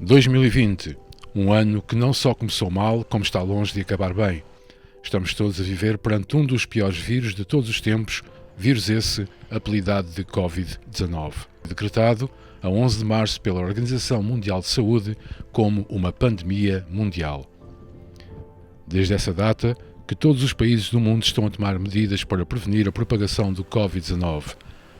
...2020, um ano que não só começou mal, como está longe de acabar bem. Estamos todos a viver perante um dos piores vírus de todos os tempos, vírus esse apelidado de Covid-19, decretado a 11 de março pela Organização Mundial de Saúde como uma pandemia mundial. Desde essa data, que todos os países do mundo estão a tomar medidas para prevenir a propagação do Covid-19.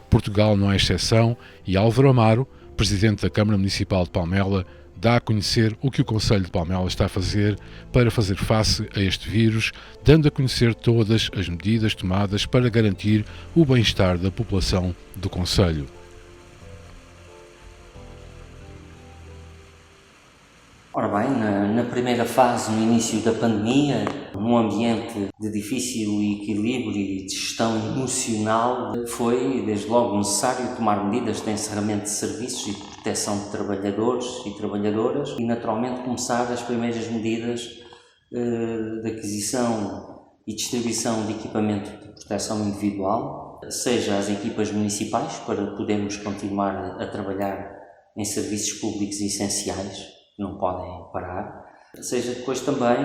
Portugal não é exceção e Álvaro Amaro, presidente da Câmara Municipal de Palmela, dá a conhecer o que o Concelho de Palmela está a fazer para fazer face a este vírus, dando a conhecer todas as medidas tomadas para garantir o bem-estar da população do Concelho. Ora bem, na primeira fase, no início da pandemia, num ambiente de difícil equilíbrio e de gestão emocional, foi desde logo necessário tomar medidas de encerramento de serviços e de proteção de trabalhadores e trabalhadoras e naturalmente começar as primeiras medidas de aquisição e distribuição de equipamento de proteção individual, seja as equipas municipais para podermos continuar a trabalhar em serviços públicos essenciais, não podem parar, seja depois também,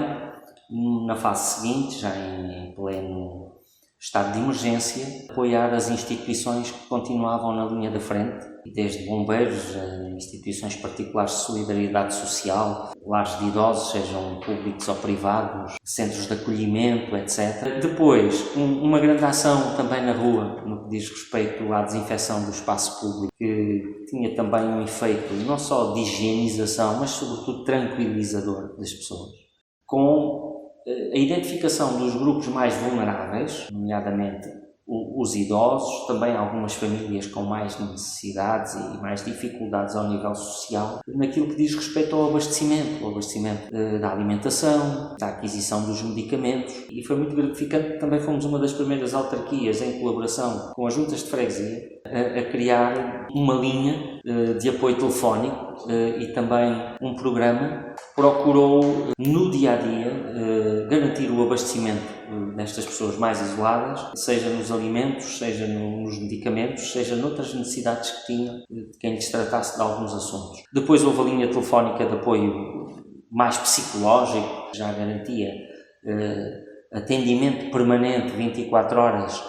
na fase seguinte, já em pleno estado de emergência, apoiar as instituições que continuavam na linha da frente, desde bombeiros, instituições particulares de solidariedade social, lares de idosos, sejam públicos ou privados, centros de acolhimento, etc. Depois, uma grande ação também na rua, no que diz respeito à desinfecção do espaço público, que tinha também um efeito não só de higienização, mas sobretudo tranquilizador das pessoas. Com a identificação dos grupos mais vulneráveis, nomeadamente os idosos, também algumas famílias com mais necessidades e mais dificuldades ao nível social, naquilo que diz respeito ao abastecimento da alimentação, da aquisição dos medicamentos, e foi muito gratificante. Também fomos uma das primeiras autarquias, em colaboração com as juntas de freguesia, a criar uma linha de apoio telefónico e também um programa que procurou no dia-a-dia garantir o abastecimento destas pessoas mais isoladas, seja nos alimentos, seja nos medicamentos, seja noutras necessidades que tinham, de quem lhes tratasse de alguns assuntos. Depois houve a linha telefónica de apoio mais psicológico, que já garantia atendimento permanente 24 horas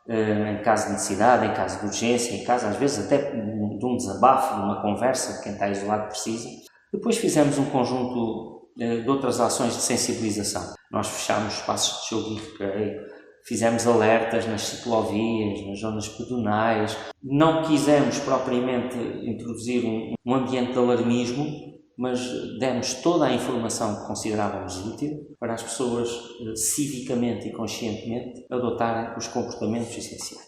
em caso de necessidade, em caso de urgência, em caso às vezes até de um desabafo, de uma conversa que quem está isolado precisa. Depois fizemos um conjunto de outras ações de sensibilização. Nós fechámos espaços de jogo e recreio, fizemos alertas nas ciclovias, nas zonas pedonais. Não quisemos propriamente introduzir um ambiente de alarmismo, mas demos toda a informação que considerávamos útil para as pessoas civicamente e conscientemente adotarem os comportamentos essenciais.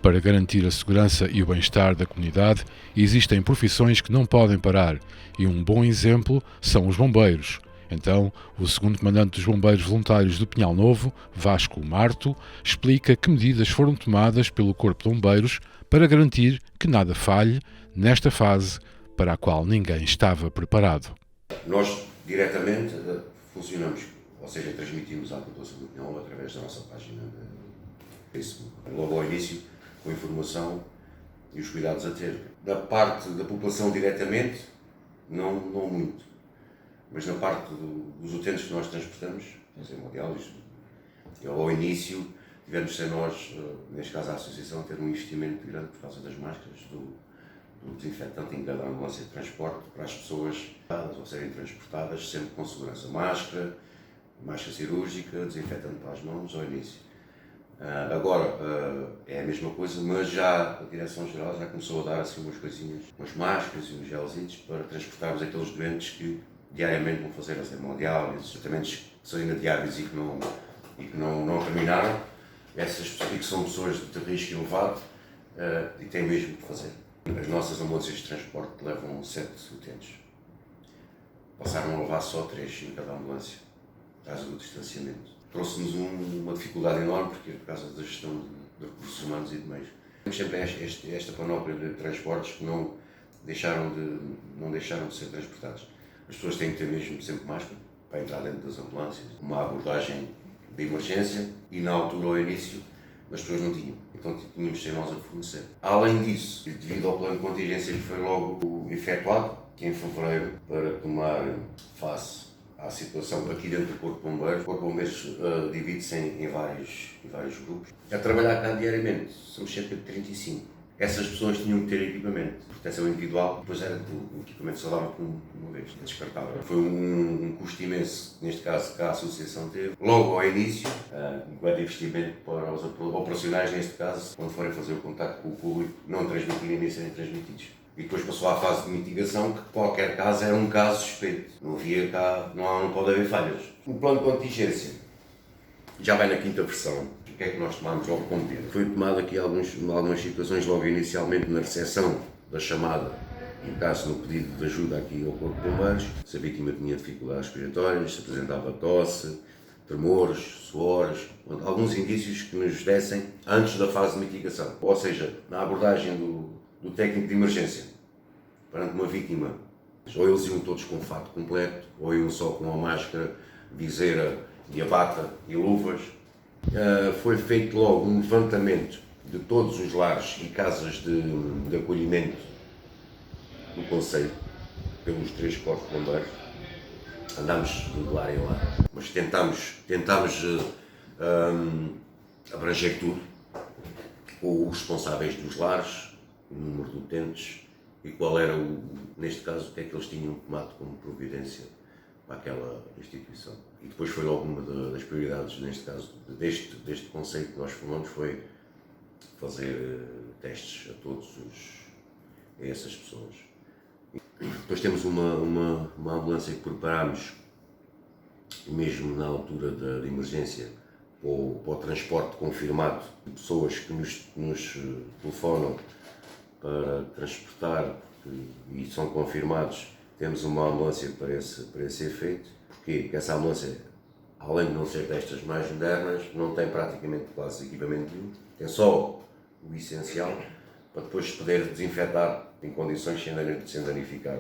Para garantir a segurança e o bem-estar da comunidade, existem profissões que não podem parar, e um bom exemplo são os bombeiros. Então, o segundo comandante dos bombeiros voluntários do Pinhal Novo, Vasco Marto, explica que medidas foram tomadas pelo Corpo de Bombeiros para garantir que nada falhe nesta fase para a qual ninguém estava preparado. Nós, diretamente, funcionamos, ou seja, transmitimos à população do Pinhal através da nossa página de Facebook. Logo ao início, com a informação e os cuidados a ter. Da parte da população diretamente, não muito. Mas na parte dos utentes que nós transportamos, hemodiálise, ao início tivemos de ser nós, neste caso a Associação, a ter um investimento grande por causa das máscaras, do desinfetante em cada ambulância de transporte, para as pessoas ao serem transportadas sempre com segurança. Máscara cirúrgica, desinfetante para as mãos ao início. Agora é a mesma coisa, mas já a Direção-Geral já começou a dar assim umas coisinhas, umas máscaras e uns gelzitos para transportarmos aqueles doentes que diariamente vão fazer as hemodiálises, tratamentos que são ainda diários e que não terminaram, e que são pessoas de risco elevado e têm mesmo que fazer. As nossas ambulâncias de transporte levam 7 utentes. Passaram a levar só 3 em cada ambulância, por causa do distanciamento. Trouxe-nos uma dificuldade enorme, porque é por causa da gestão de recursos humanos e de meios. Temos sempre esta panóplia de transportes que não deixaram de ser transportados. As pessoas têm que ter mesmo sempre máscara para entrar dentro das ambulâncias, uma abordagem de emergência, e na altura, ao início, as pessoas não tinham, então tínhamos de ser nós a fornecer. Além disso, devido ao plano de contingência que foi logo efetuado, que em fevereiro, para tomar face à situação aqui dentro do Corpo de Bombeiros, o Corpo de Bombeiros divide-se em vários grupos. A trabalhar cá diariamente, somos cerca de 35. Essas pessoas tinham que ter equipamento, proteção individual, depois era o equipamento só dava por uma vez, descartável. Foi um custo imenso, neste caso, que a Associação teve. Logo ao início, enquanto investimento para os operacionais, neste caso, quando forem fazer o contacto com o público, não transmitirem nem serem transmitidos. E depois passou à fase de mitigação, que qualquer caso era um caso suspeito. Não havia cá, não pode haver falhas. O plano de contingência já vai na 5ª versão. O que é que nós tomámos logo como medida? Foi tomado aqui algumas situações logo inicialmente na recepção da chamada, no caso no pedido de ajuda aqui ao Corpo de Bombeiros, se a vítima tinha dificuldades respiratórias, se apresentava tosse, tremores, suores, alguns indícios que nos dessem antes da fase de mitigação. Ou seja, na abordagem do técnico de emergência, perante uma vítima, ou eles iam todos com o fato completo, ou iam só com a máscara, viseira e a bata e luvas. Foi feito logo um levantamento de todos os lares e casas de acolhimento do concelho, pelos 3 corpos de bombeiros. Andámos de lá em lá, mas tentámos abranger tudo, com os responsáveis dos lares, o número de utentes e qual era, neste caso, o que é que eles tinham tomado como providência para aquela instituição. E depois foi logo uma das prioridades, neste caso, deste conceito que nós formamos, foi fazer testes a essas pessoas. Depois temos uma ambulância que preparámos, mesmo na altura da emergência, para o transporte confirmado de pessoas que nos telefonam para transportar e são confirmados. Temos uma ambulância para esse efeito. Porquê? Porque essa ambulância, além de não ser destas mais modernas, não tem praticamente quase equipamento nenhum, tem só o essencial para depois poder desinfetar em condições sem danificar